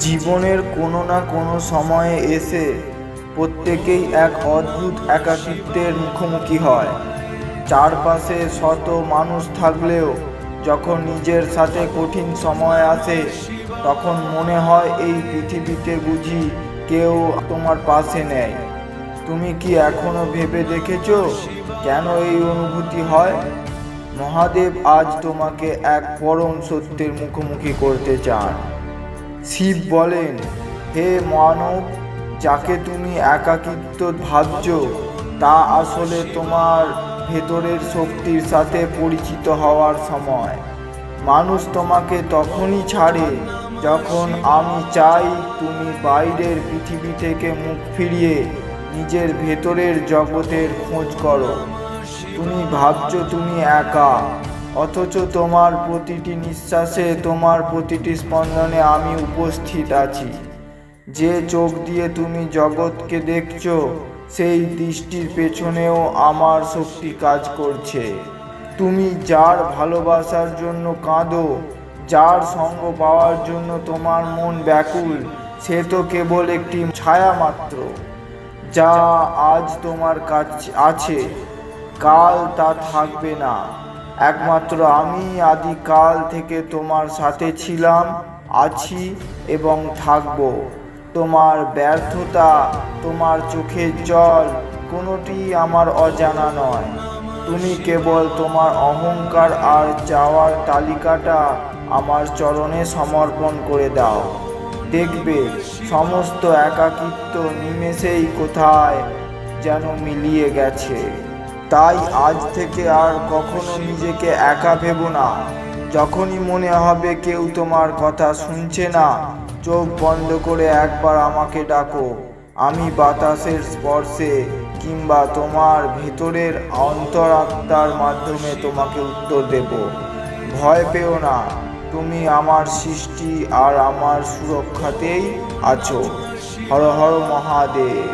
জীবনের কোনো না কোনো সময়ে এসে প্রত্যেকেই এক অদ্ভুত একাকিত্বের মুখোমুখি হয়। চারপাশে শত মানুষ থাকলেও যখন নিজের সাথে কঠিন সময় আসে, তখন মনে হয় এই পৃথিবীতে বুঝি কেউ তোমার পাশে নেই। তুমি কি এখনো ভেবে দেখেছো কেন এই অনুভূতি হয়? মহাদেব আজ তোমাকে এক পরম সত্যের মুখোমুখি করতে চান। শিব বলেন, হে মানব, যাকে তুমি একাকিত্ব ভাবছ তা আসলে তোমার ভেতরের শক্তির সাথে পরিচিত হওয়ার সময়। মানুষ তোমাকে তখনই ছাড়ে যখন আমি চাই তুমি বাইরের পৃথিবী থেকে মুখ ফিরিয়ে নিজের ভেতরের জগতের খোঁজ করো। তুমি ভাবছো তুমি একা, অথচ তোমার প্রতিটি নিঃশ্বাসে, তোমার প্রতিটি স্পন্দনে আমি উপস্থিত আছি। যে চোখ দিয়ে তুমি জগৎকে দেখছো, সেই দৃষ্টির পেছনেও আমার শক্তি কাজ করছে। তুমি যার ভালোবাসার জন্য কাঁদো, যার সঙ্গ পাওয়ার জন্য তোমার মন ব্যাকুল, সে তো কেবল একটি ছায়া মাত্র। যা আজ তোমার কাছে আছে, কাল তা থাকবে না। একমাত্র আমি আদিকাল থেকে তোমার সাথে ছিলাম, আছি এবং থাকব। তোমার ব্যর্থতা, তোমার চোখের জল, কোনোটি আমার অজানা নয়। তুমি কেবল তোমার অহংকার আর চাওয়ার তালিকাটা আমার চরণে সমর্পণ করে দাও। দেখবে সমস্ত একাকিত্ব নিমেষেই কোথায় যেন মিলিয়ে গেছে। তাই আজ থেকে আর কখনো নিজেকে একা ভেবো না। যখনই মনে হবে কেউ তোমার কথা শুনছে না, চোখ বন্ধ করে একবার আমাকে ডাকো। আমি বাতাসের স্পর্শে কিংবা তোমার ভেতরের অন্তরাত্মার মাধ্যমে তোমাকে উত্তর দেব। ভয় পেও না, তুমি আমার সৃষ্টি আর আমার সুরক্ষাতেই আছো। হর হর মহাদেব।